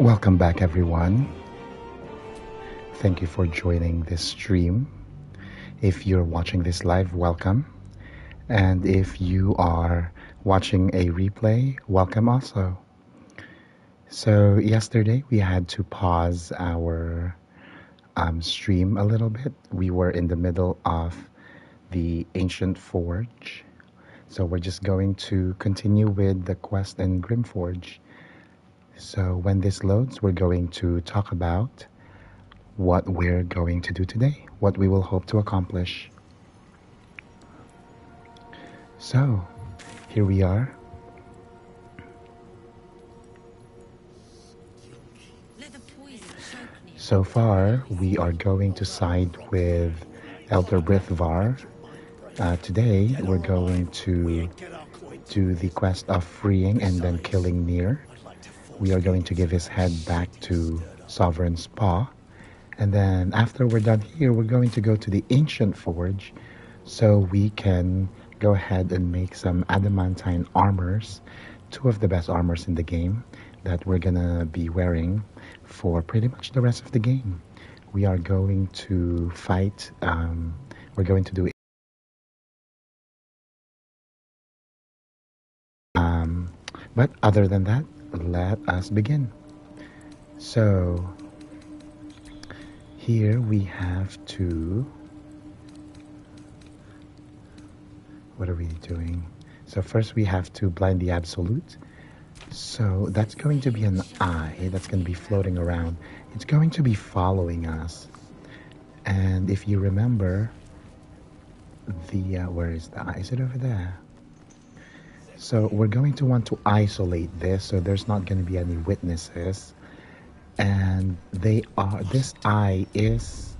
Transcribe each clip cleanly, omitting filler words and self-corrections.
Welcome back, everyone. Thank you for joining this stream. If you're watching this live, welcome. And if you are watching a replay, welcome also. So yesterday we had to pause our stream a little bit. We were in the middle of the Ancient Forge. So we're just going to continue with the quest in Grymforge. So when this loads, we're going to talk about what we're going to do today, what we will hope to accomplish. So, here we are. So far, we are going to side with Elder Brithvar. Today, we're going to do the quest of freeing and then killing Nere. We are going to give his head back to Sovereign's Paw. And then after we're done here, we're going to go to the Ancient Forge so we can go ahead and make some adamantine armors, two of the best armors in the game that we're gonna be wearing for pretty much the rest of the game. We are going to fight, we're going to do but other than that, let us begin. So here we have to, what are we doing? So first we have to blind the absolute. So that's going to be an eye that's going to be floating around. It's going to be following us. And if you remember, where is the eye? Is it over there? So we're going to want to isolate this so there's not going to be any witnesses. And this eye is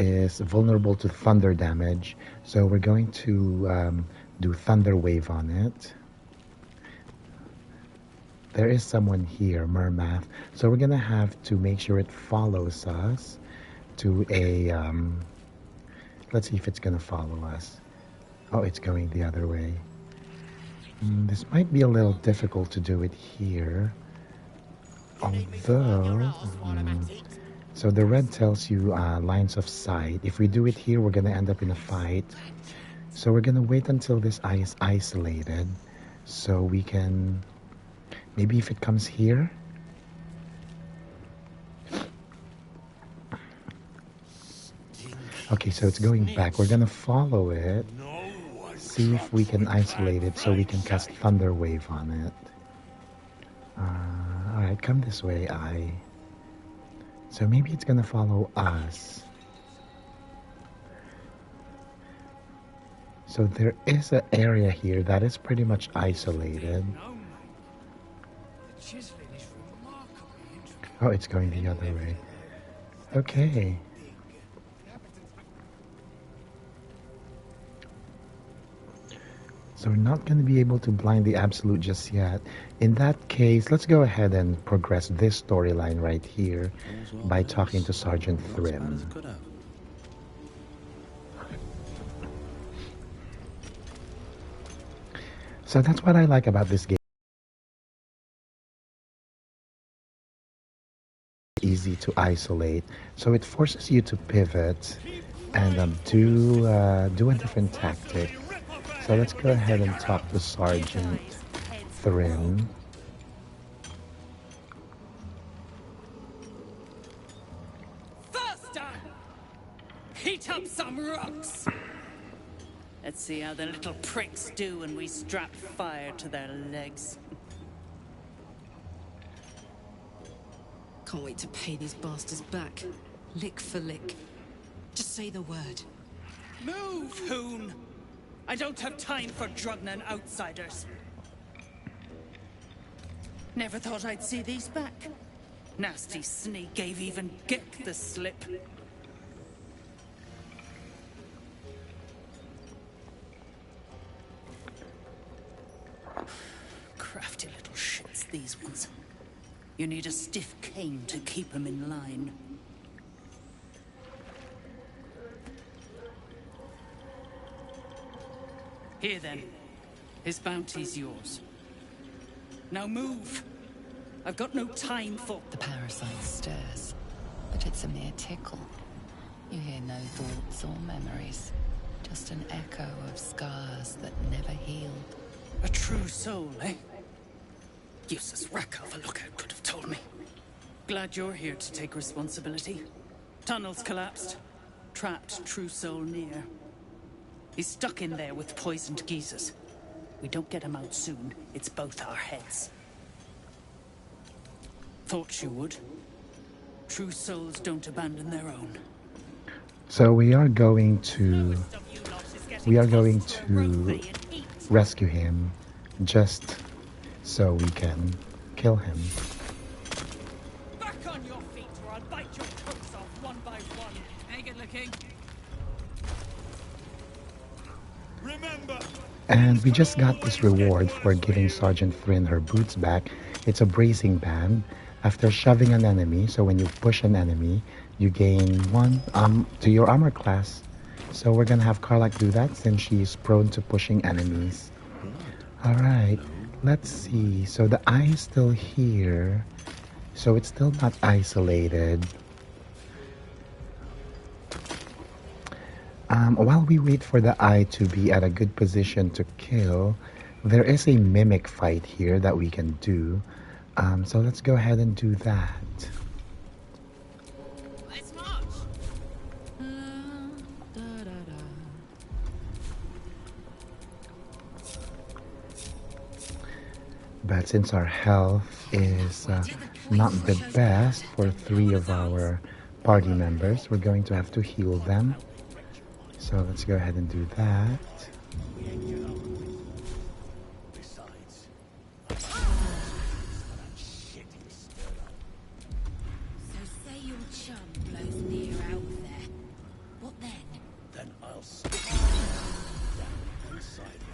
vulnerable to thunder damage. So we're going to do thunder wave on it. There is someone here, Mermath. So we're gonna have to make sure it follows us to a, let's see if it's gonna follow us. Oh, it's going the other way. This might be a little difficult to do it here. Although, so the red tells you lines of sight. If we do it here, we're gonna end up in a fight. So we're gonna wait until this eye is isolated so we can, maybe if it comes here. Okay, so it's going back. We're gonna follow it. See if we can isolate it so we can cast Thunder Wave on it. Alright, come this way, eye. So maybe it's gonna follow us. So there is an area here that is pretty much isolated. Oh, it's going the other way. Okay. So we're not going to be able to blind the absolute just yet. In that case, let's go ahead and progress this storyline right here by talking to Sergeant Thrym. So that's what I like about this game. Easy to isolate, so it forces you to pivot and do a different tactic. So let's go ahead and talk to Sergeant Thrym. Faster! Heat up some rocks! Let's see how the little pricks do when we strap fire to their legs. Can't wait to pay these bastards back. Lick for lick. Just say the word. Move, Hoon! I don't have time for Drugnan outsiders. Never thought I'd see these back. Nasty sneak gave even Gek the slip. Crafty little shits, these ones. You need a stiff cane to keep them in line. Here then, his bounty's yours. Now move, I've got no time for... The parasite stirs, but it's a mere tickle. You hear no thoughts or memories, just an echo of scars that never healed. A true soul, eh? Useless wreck of a lookout could have told me. Glad you're here to take responsibility. Tunnels collapsed. Trapped true soul Nere. He's stuck in there with poisoned geezers. We don't get him out soon, it's both our heads. Thought you would. True souls don't abandon their own. So we are going to rescue him just so we can kill him. Back on your feet or I'll bite your coats off one by one. Hey, good looking. Remember. And we just got this reward for giving Sergeant Fryn her boots back. It's a bracing band. After shoving an enemy, so when you push an enemy, you gain 1 to your armor class. So we're gonna have Karlach do that since she's prone to pushing enemies. Alright, let's see. So the eye is still here. So it's still not isolated. While we wait for the eye to be at a good position to kill, there is a mimic fight here that we can do. So let's go ahead and do that. Let's march. But since our health is not the best for 3 of our party members, we're going to have to heal them. So let's go ahead and do that.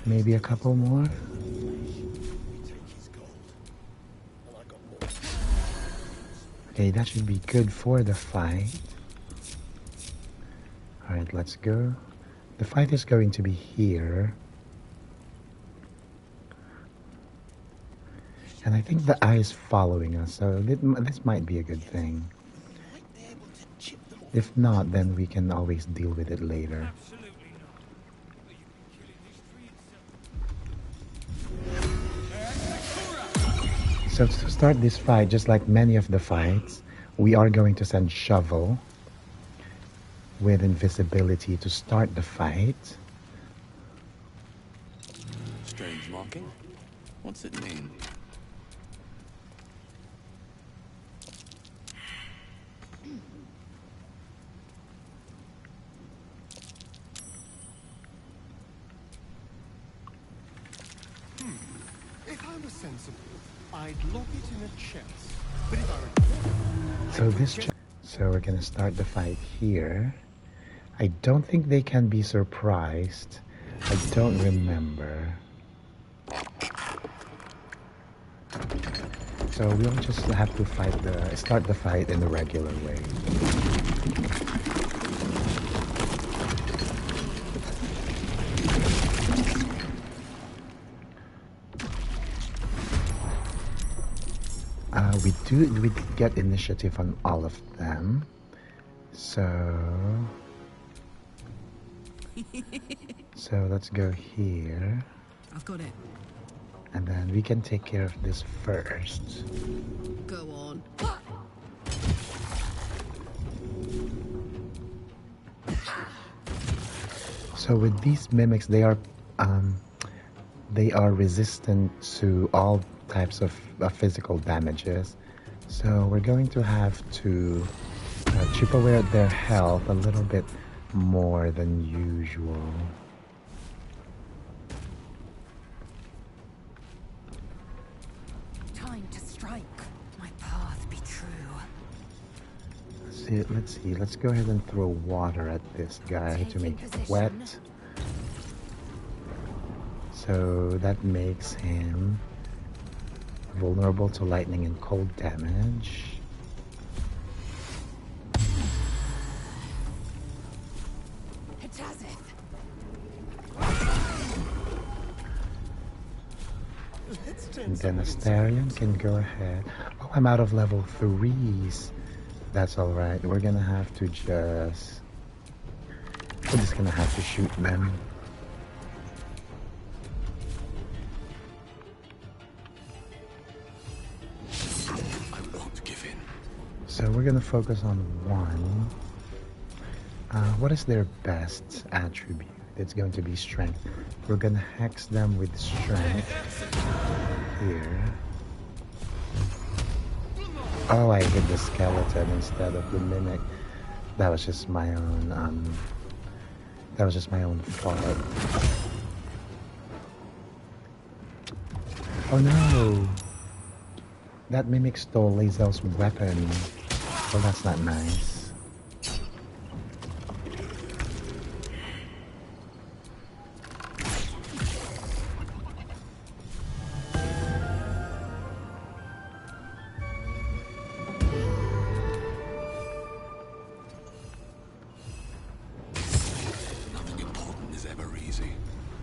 Maybe a couple more. Okay, that should be good for the fight. Alright, let's go. The fight is going to be here. And I think the eye is following us, so this might be a good thing. If not, then we can always deal with it later. So to start this fight, just like many of the fights, we are going to send Shovel with invisibility to start the fight. Strange marking? What's it mean? If I were sensible, I'd lock it in a chest. But if I were So we're gonna start the fight here. I don't think they can be surprised. I don't remember. So we'll just have to start the fight in the regular way. We did get initiative on all of them. So let's go here. I've got it. And then we can take care of this first. Go on. So with these mimics, they are resistant to all types of physical damages. So we're going to have to chip away at their health a little bit more than usual. Time to strike. My path be true. Let's see. Let's go ahead and throw water at this guy to make it wet. So that makes him vulnerable to lightning and cold damage. And then Astarion can go ahead. I'm out of level 3s. That's alright. We're gonna have to just... We're just gonna have to shoot them. I won't give in. So we're gonna focus on one. What is their best attribute? It's going to be strength. We're gonna hex them with strength here. Oh, I hit the skeleton instead of the mimic. That was just my own fault. Oh no! That mimic stole Lae'zel's weapon. Well, that's not nice.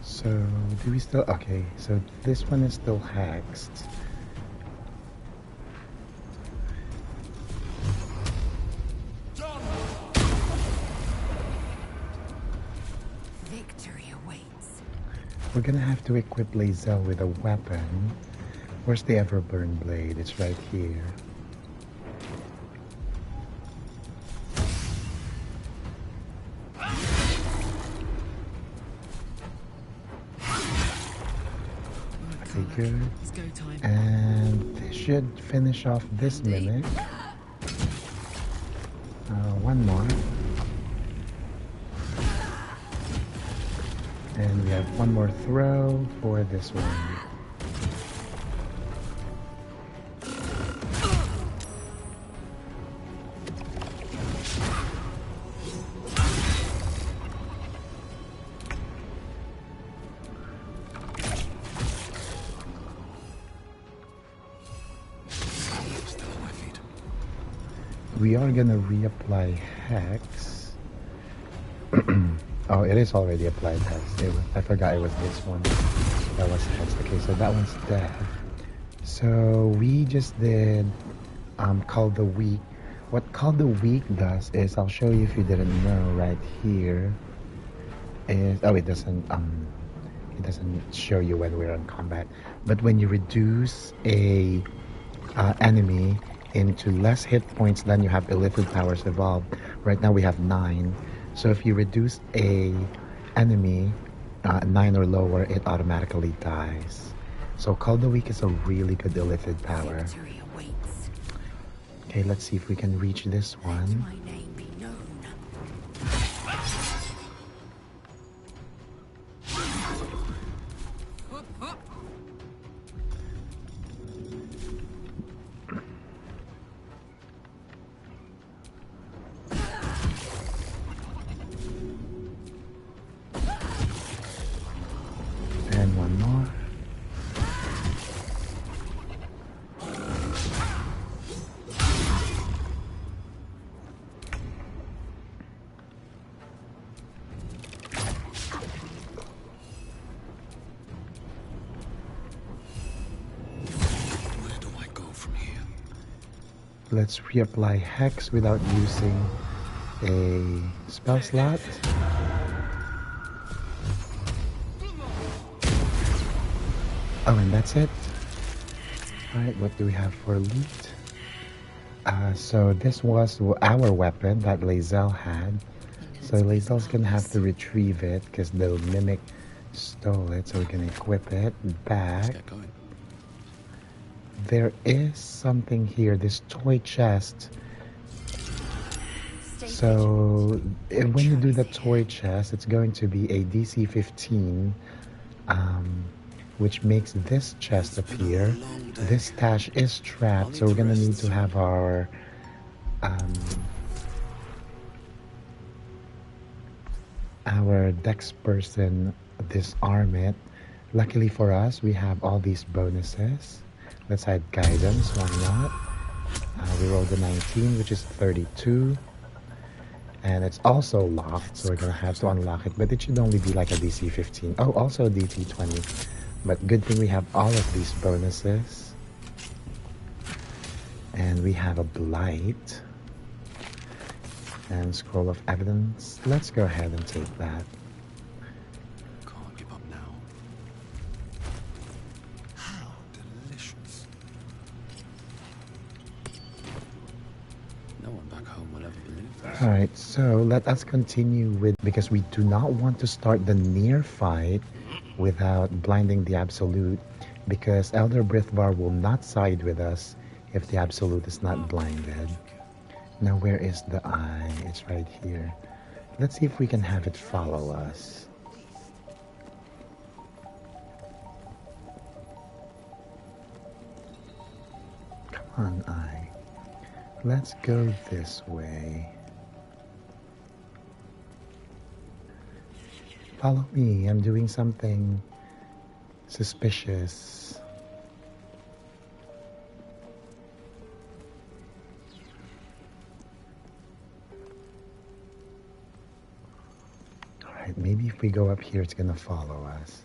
So, do we still... Okay, so this one is still hexed. Victory awaits. We're gonna have to equip Lae'zel with a weapon. Where's the Everburn Blade? It's right here. Good. And this should finish off this mimic. One more. And we have one more throw for this one. We are gonna reapply Hex. Oh, it is already applied Hex. I forgot it was this one. That was Hex. Okay, so that one's dead. So we just did Call the Weak. What Call the Weak does is, I'll show you if you didn't know right here. Is it doesn't show you when we're in combat. But when you reduce a enemy into less hit points than you have illicit powers evolved. Right now we have 9. So if you reduce a enemy 9 or lower, it automatically dies. So Call the Weak is a really good illicit power. Okay, let's see if we can reach this one. And one more. Where do I go from here? Let's reapply Hex without using a spell slot. Oh, and that's it. Alright, what do we have for loot? So this was our weapon that Lae'zel had. So Lae'zel's gonna have to retrieve it because the mimic stole it. So we're gonna equip it back. Let's get going. There is something here, this toy chest. So when you do the toy chest, it's going to be a DC 15, which makes this chest appear. This stash is trapped, so we're gonna need to have our dex person disarm it. Luckily for us, we have all these bonuses. Let's add guidance, why not? We rolled a 19, which is 32. And it's also locked, so we're gonna have to unlock it. But it should only be like a DC 15. Oh, also a DC 20. But good thing we have all of these bonuses. we have a blight and scroll of evidence. Let's go ahead and take that. Can't give up now. How delicious. No one back home will ever believe this. Alright, so let us continue with, because we do not want to start the Nere fight without blinding the Absolute, because Elder Brithvar will not side with us if the Absolute is not blinded. Now where is the eye? It's right here. Let's see if we can have it follow us. Come on, eye. Let's go this way. Follow me, I'm doing something suspicious. Alright, maybe if we go up here, it's gonna follow us.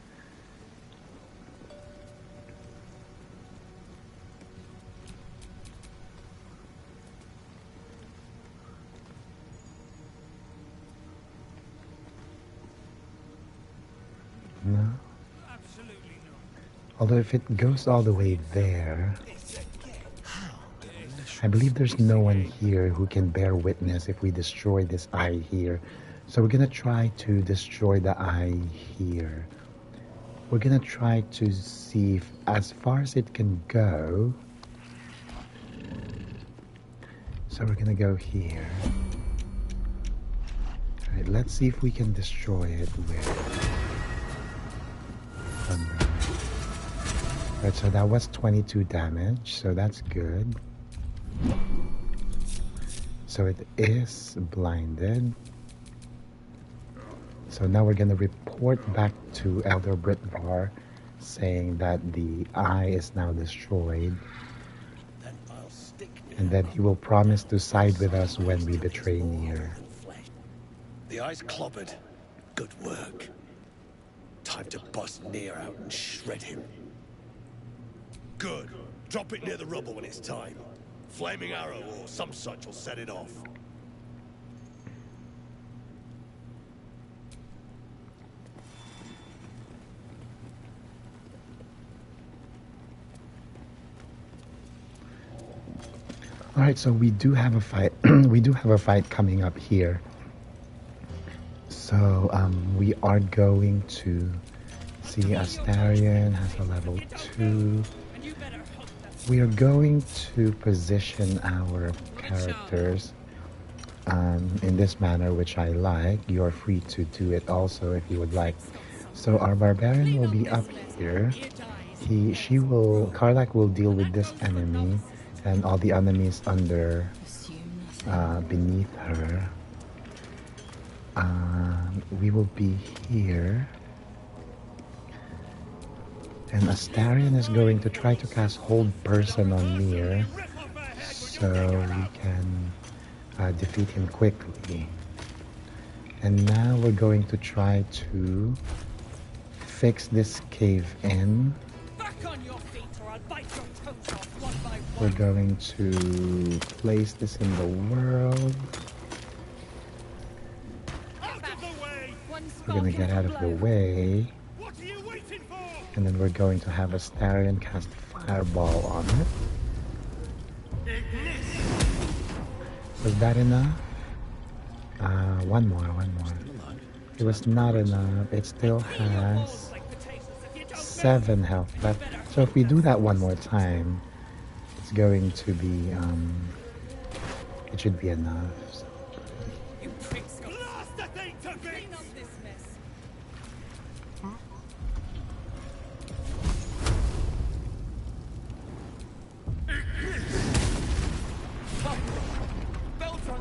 No? Although if it goes all the way there, I believe there's no one here who can bear witness if we destroy this eye here. So we're gonna try to destroy the eye here. We're gonna try to see if, as far as it can go. So we're gonna go here. Alright, let's see if we can destroy it with thunder. Alright, so that was 22 damage, so that's good. So it is blinded. So now we're gonna report back to Elder Brithvar saying that the eye is now destroyed. And that he will promise to side with us when we betray Nere. The eye's clobbered. Good work. Time to bust Nere out and shred him. Good. Drop it near the rubble when it's time. Flaming arrow or some such will set it off. Alright, so we do have a fight. We do have a fight coming up here. So we are going to see Astarion has a level 2. We are going to position our characters in this manner, which I like. You're free to do it also if you would like. So our barbarian will be up here. Karlach will deal with this enemy and all the enemies under beneath her. We will be here. And Astarion is going to try to cast Hold Person on Nere so we can defeat him quickly. And now we're going to try to fix this cave in. We're going to place this in the world. We're going to get out of the way. And then we're going to have Astarion cast Fireball on it. Was that enough? One more. It was not enough. It still has 7 health left. So if we do that one more time, it's going to be, it should be enough. So.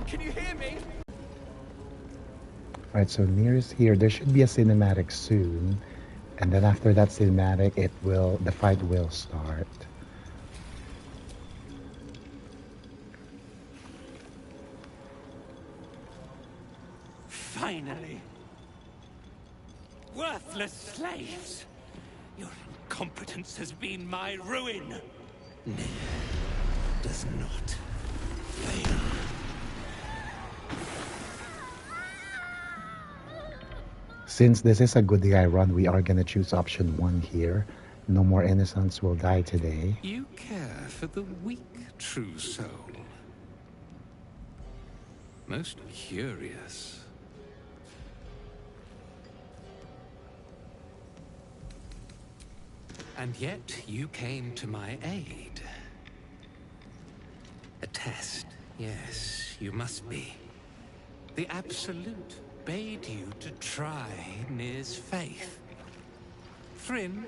Can you hear me? Alright, so Nere is here. There should be a cinematic soon. And then after that cinematic, the fight will start. Finally! Worthless slaves! Your incompetence has been my ruin! Nere does not Since this is a good guy run, we are gonna choose option 1 here. No more innocents will die today. You care for the weak, true soul. Most curious. And yet you came to my aid. A test, yes, you must be. The Absolute bade you to try Nere's faith. Thrym,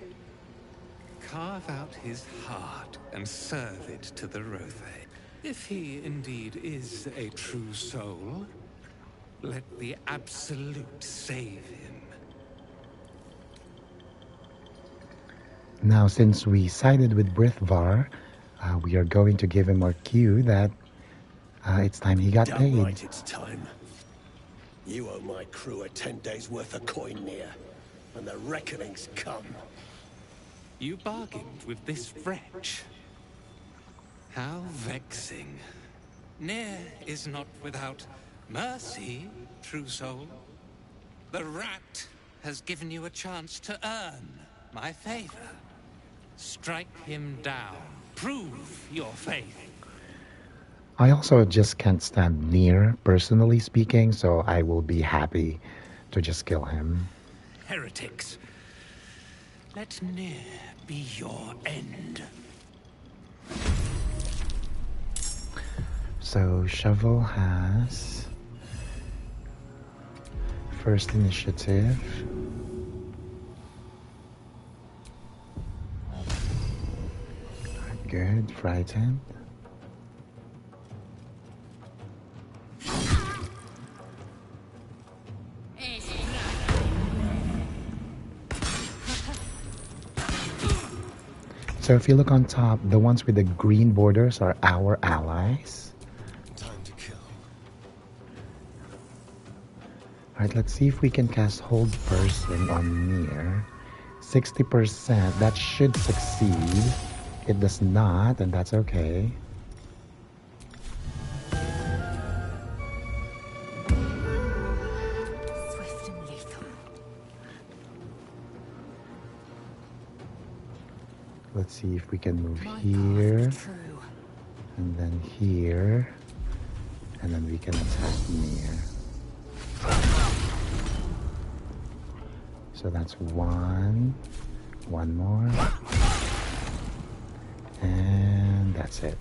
carve out his heart and serve it to the Rothe. If he indeed is a true soul, let the Absolute save him. Now, since we sided with Brithvar, we are going to give him our cue that it's time he got Damn paid. right it's time. You owe my crew a 10 days worth of coin, Nere, and the reckoning's come. You bargained with this wretch. How vexing. Nere is not without mercy, true soul. The rat has given you a chance to earn my favor. Strike him down. Prove your faith. I also just can't stand Nere, personally speaking, so I will be happy to just kill him. Heretics. Let Nere be your end. So Shovel has first initiative. Good, frightened. So if you look on top, the ones with the green borders are our allies. Time to kill. Alright, let's see if we can cast Hold Person on Nere. 60%, that should succeed. It does not, and that's okay. Swift and lethal. Let's see if we can move My here, path true. and then here, and then we can attack Nere. So that's one more, and that's it.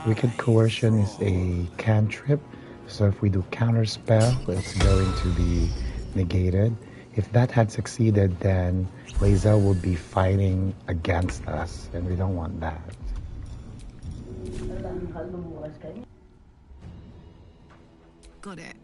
Wicked Coercion is a cantrip, so if we do counter spell, it's going to be negated. If that had succeeded, then Lae'zel would be fighting against us, and we don't want that. Got it.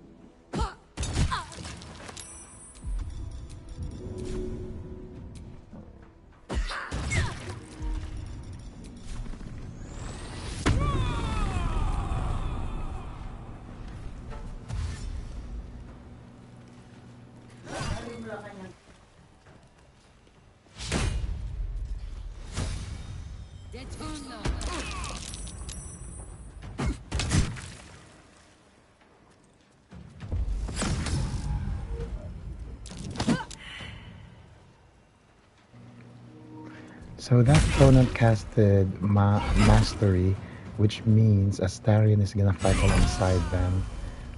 So that opponent casted Mastery, which means Astarion is gonna fight alongside them.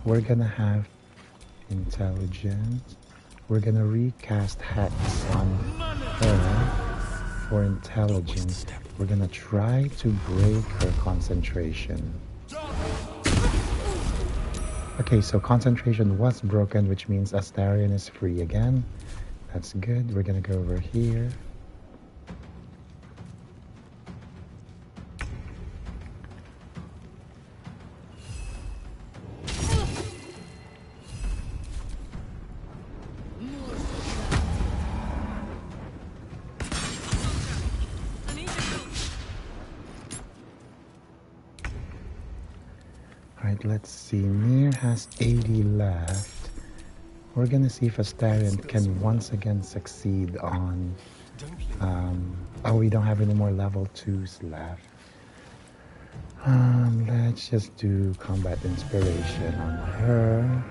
We're gonna have Intelligence. We're gonna recast Hex on her for Intelligence. We're gonna try to break her concentration. Okay, so concentration was broken, which means Astarion is free again. That's good. We're gonna go over here. Alright, let's see. Nere has 80 left. We're gonna see if Astarion can once again succeed on... oh, we don't have any more level 2s left. Let's just do combat inspiration on her.